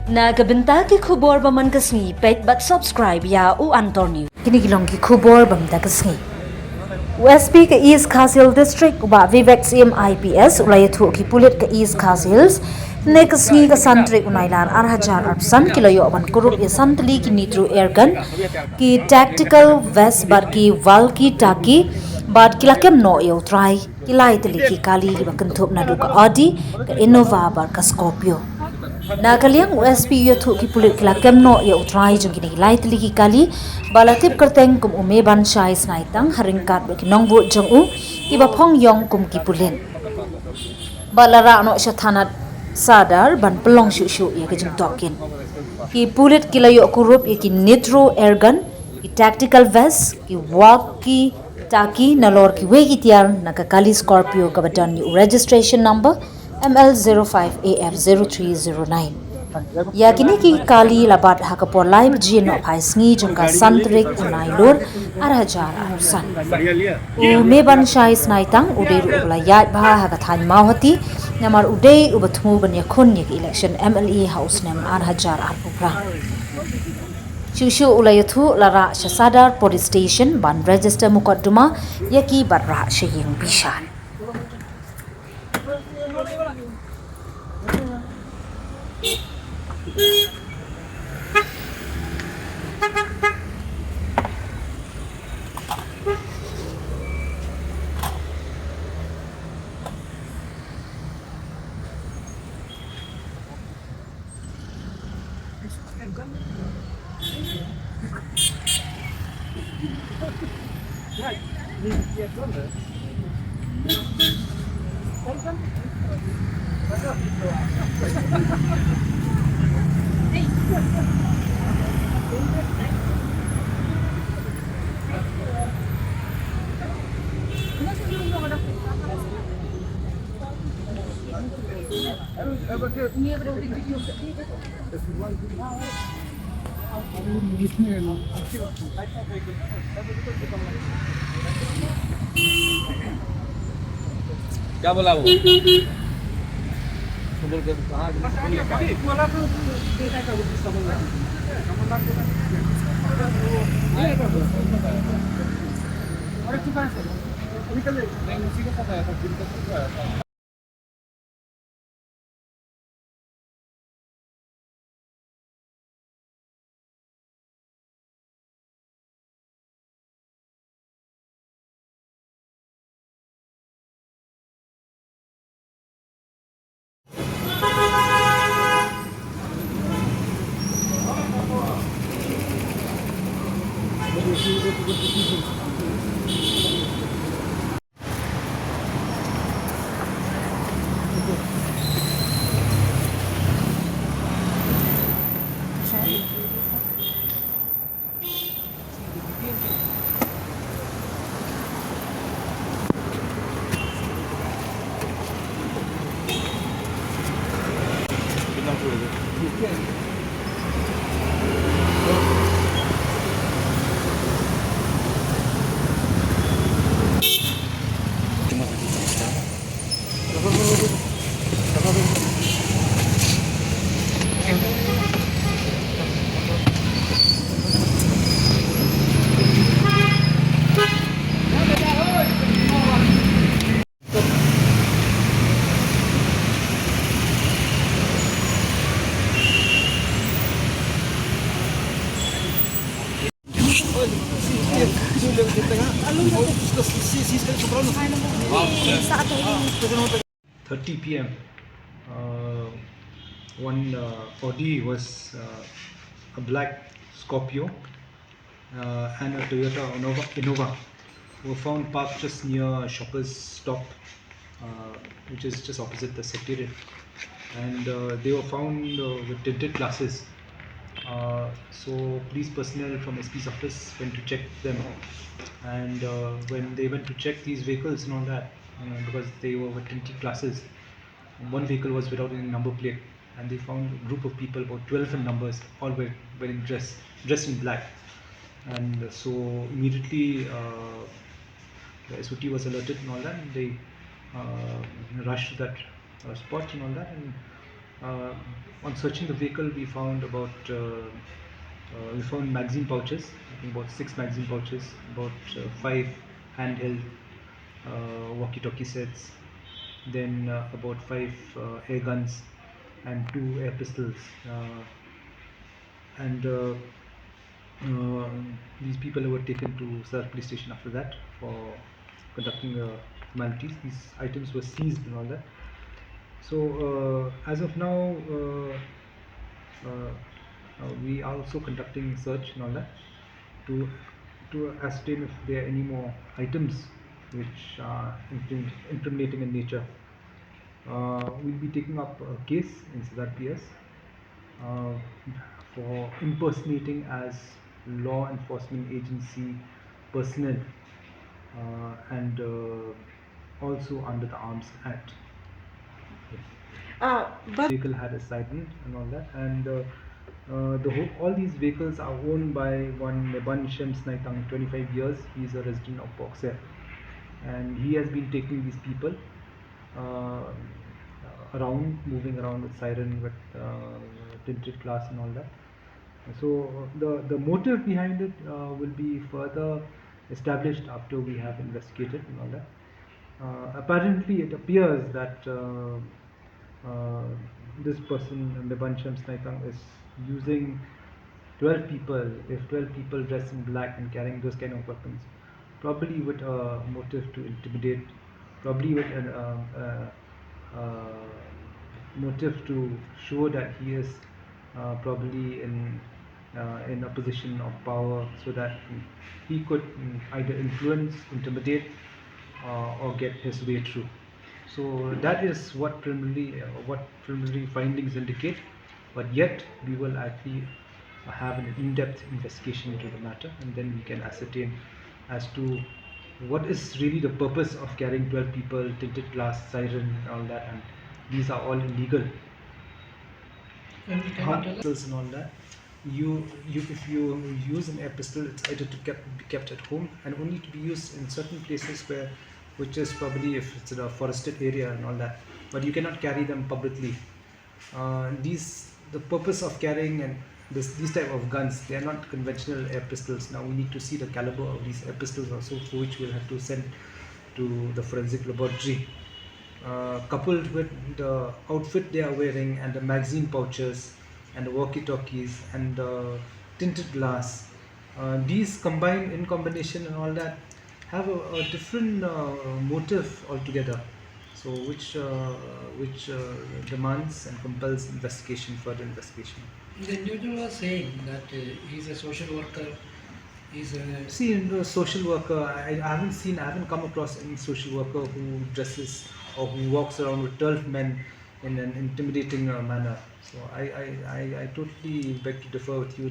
Nagabenta ki khubor baman kasngi pet but subscribe ya u Antonio. Kini gilong ki khubor bamda kasngi. USP ke East Khasil District uba Vivek CM IPS ulay thu ki pulit ke East Khasils ne kasngi ka santre unailan arhajar arsan kiloyo aban kurup ya santli ki nitru Airgun ki tactical vest bar ki wal ki taki bad kilakem no yo trai kilai tali ki kali ki bakentup nadu ka Audi ka Innova bar ka Scorpio. Nakaliang USP yathu ki pulit kila kemno ya utrai jung kini light ligi kali balatip kerteng kum ume ban shai snaitang haringkat ki nongbu jung u ki bapong yong kum ki pulin balara no shathanat sadar ban pelong shu shu ya ki jung tokin ki pulit kila yo kurup ya ki nitro airgun ki tactical vest ki waki taki nalor ki wegi tiar nakakali Scorpio kabatan ni registration number ML05AF0309. Yakini ki kali labat hakapor live jin of high sngi jungka santrik unailur arhajar arsan. Meban shai snaitang uderu ulayat baha hakathan mawati namar udei ubatmu ban yakun yak election MLE house nem arhajar arpupra. Shushu ulayathu lara shasadar police station ban register mukadduma yaki barra shaying bishan. क्या बोला वो? बोल के कहाँ? .30 p.m. One Audi was a black Scorpio and a Toyota Innova were found parked just near Shoppers Stop, which is just opposite the Secretariat, and they were found with tinted glasses. So police personnel from SP's office went to check them, and when they went to check these vehicles and all that, because they were with tinted glasses, one vehicle was without any number plate, and they found a group of people, about 12 in numbers, all wearing dressed in black. And so immediately the SOT was alerted and all that, and they rushed to that spot and all that, and Uh, on searching the vehicle, we found we found magazine pouches. I think about 6 magazine pouches, about 5 handheld walkie-talkie sets, then about 5 air guns and 2 air pistols. And these people were taken to Sar police station after that for conducting formalities. These items were seized and all that. So as of now, we are also conducting search and all that to ascertain if there are any more items which are incriminating in nature. We'll be taking up a case in Siddharth PS uh, for impersonating as law enforcement agency personnel and also under the Arms Act. But Vehicle had a siren and all that, and all these vehicles are owned by one Neban Shems Naitang, 25 years. He is a resident of Boxer, and he has been taking these people uh, around, moving around with siren, with tinted glass and all that. So the motive behind it will be further established after we have investigated and all that. Apparently, it appears that this person, Lebansham Snaitang, is using 12 people, if 12 people dressed in black and carrying those kind of weapons, probably with a motive to intimidate, probably with a motive to show that he is probably in a position of power, so that he could either influence, intimidate, or get his way through. So that is what preliminary findings indicate. But yet we will actually have an in-depth investigation into the matter, and then we can ascertain as to what is really the purpose of carrying 12 people, tinted glass, siren, all that, and these are all illegal. And we cannot tell Pistols and all that. If you use an air pistol, it's either to be kept at home and only to be used in certain places which is probably if it's in a forested area and all that. But you cannot carry them publicly. The purpose of carrying these type of guns, they are not conventional air pistols. Now we need to see the caliber of these air pistols also, for which we'll have to send to the forensic laboratory. Coupled with the outfit they are wearing and the magazine pouches and the walkie-talkies and the tinted glass, these combined in combination and all that have a different motive altogether. So which demands and compels further investigation. The individual was saying that he's a social worker. He's a See, in the social worker, I haven't come across any social worker who dresses or who walks around with 12 men in an intimidating manner. So I totally beg to differ with you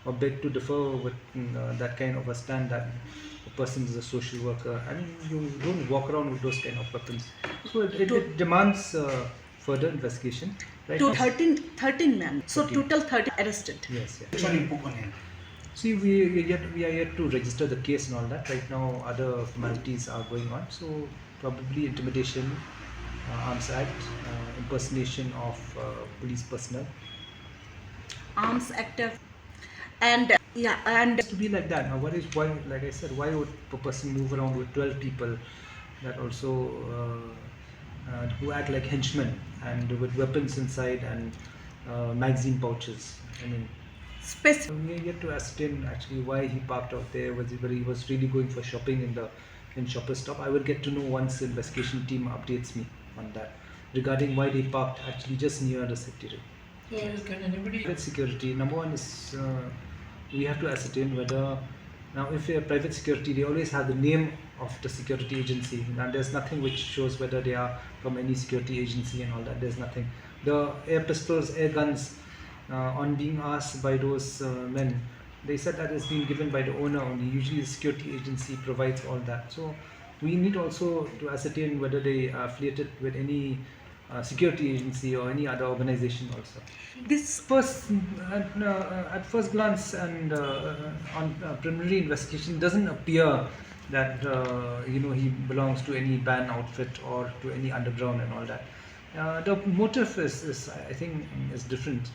or beg to differ with that kind of a stand that a person is a social worker. I mean, you don't walk around with those kind of weapons. So it demands further investigation. Right? To 13 men. So 13. total 30 arrested. Yes. actually book on him. See, we are yet to register the case and all that. Right now, other formalities are going on. So probably intimidation, Arms Act, impersonation of police personnel. Arms active. And and To be like that. Now, why? Like I said, why would a person move around with 12 people that also who act like henchmen and with weapons inside and magazine pouches? I mean. specific. We are yet to ascertain actually why he parked out there. Whether he was really going for shopping in Shoppers Stop. I will get to know once the investigation team updates me on that regarding why they parked actually just near the Secretariat. So can anybody? Private security. Number one is we have to ascertain whether now if they are private security, they always have the name of the security agency. Now there's nothing which shows whether they are from any security agency and all that. There's nothing. The air pistols, air guns. On being asked by those men, they said that it's been given by the owner only. Usually the security agency provides all that. So we need also to ascertain whether they are affiliated with any security agency or any other organization also. This At first glance and on preliminary investigation, doesn't appear that he belongs to any band outfit or to any underground and all that. The motive is I think is different,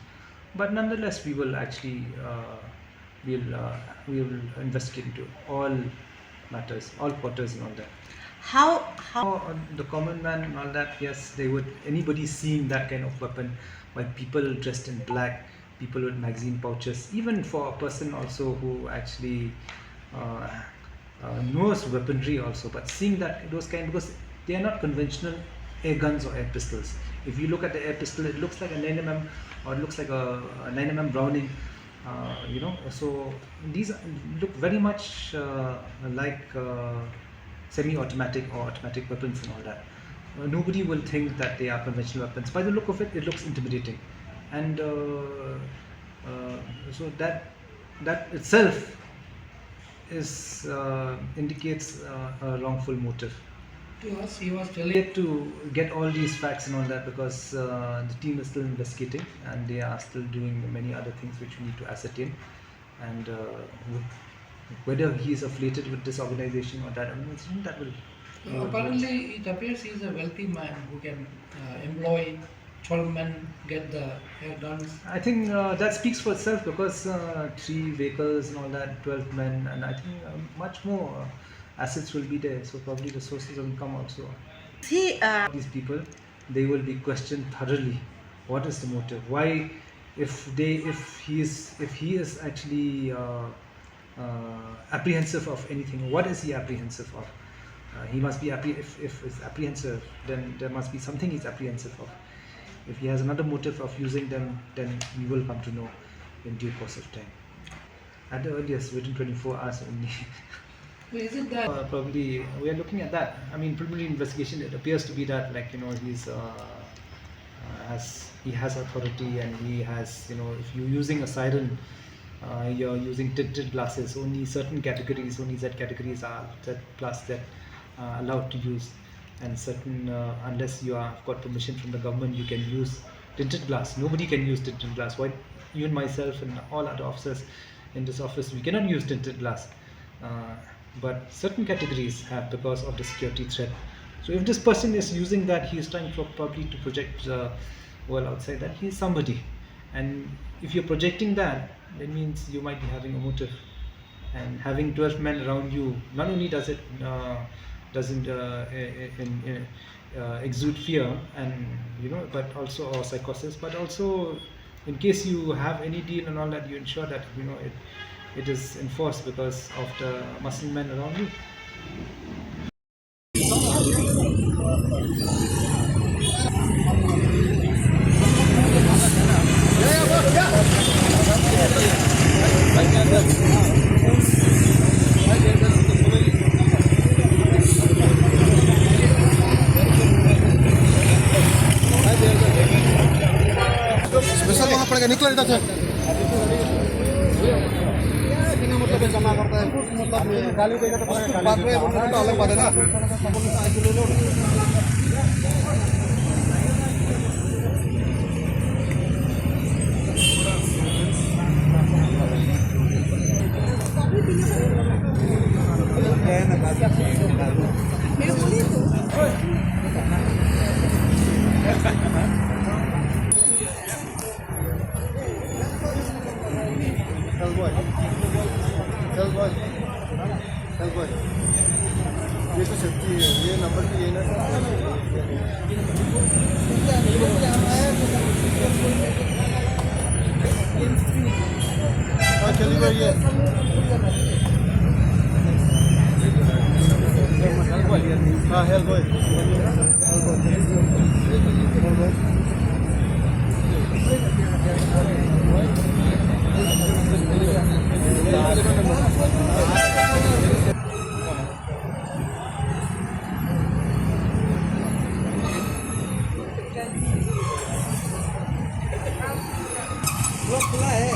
but nonetheless we will actually we will investigate into all matters, all quarters and all that. How The common man and all that, yes, they would, anybody seeing that kind of weapon by people dressed in black, people with magazine pouches, even for a person also who actually knows weaponry also, but seeing that those kind, because they are not conventional air guns or air pistols. If you look at the air pistol, it looks like a 9mm or it looks like a 9mm Browning. So these look very much like semi-automatic or automatic weapons and all that. Nobody will think that they are conventional weapons. By the look of it, it looks intimidating, and so that itself is indicates a wrongful motive. To us, he was telling. Yet to get all these facts and all that, because the team is still investigating and they are still doing many other things which we need to ascertain, and whether he is affiliated with this organization or that organization, that will. Apparently, it appears he is a wealthy man who can employ 12 men, get the air guns. I think that speaks for itself, because 3 vehicles and all that, 12 men, and I think much more assets will be there. So probably the sources of income also. he These people, they will be questioned thoroughly. What is the motive? Why, if he is actually apprehensive of anything, what is he apprehensive of? He must be if it's apprehensive, then there must be something he's apprehensive of. If he has another motive of using them, then we will come to know in due course of time. At the earliest, within 24 hours only. Is it that? Probably we are looking at that. I mean, preliminary investigation, it appears to be that, like, he has authority, and he has, if you're using a siren, you're using tinted glasses. Only certain categories, only Z categories are Z plus that allowed to use, and certain unless you have got permission from the government, you can use tinted glass. Nobody can use tinted glass. Why? Even myself and all other officers in this office, we cannot use tinted glass. But certain categories have, because of the security threat. So if this person is using that, he is trying probably to project the world outside that he is somebody. And if you're projecting that, that means you might be having a motive. And having 12 men around you, not only does it doesn't exude fear, and but also, or psychosis, but also in case you have any deal and all that, you ensure that it is enforced because of the muscle men around you. Special वहाँ पड़ेगा निकल इधर से मतलब जमा करता है मतलब गाली देगा तो बात में तो अलग बात है ना ये तो सेफ्टी है ये नंबर की ये ना चली गई है हाँ हेल्प बॉय खुला है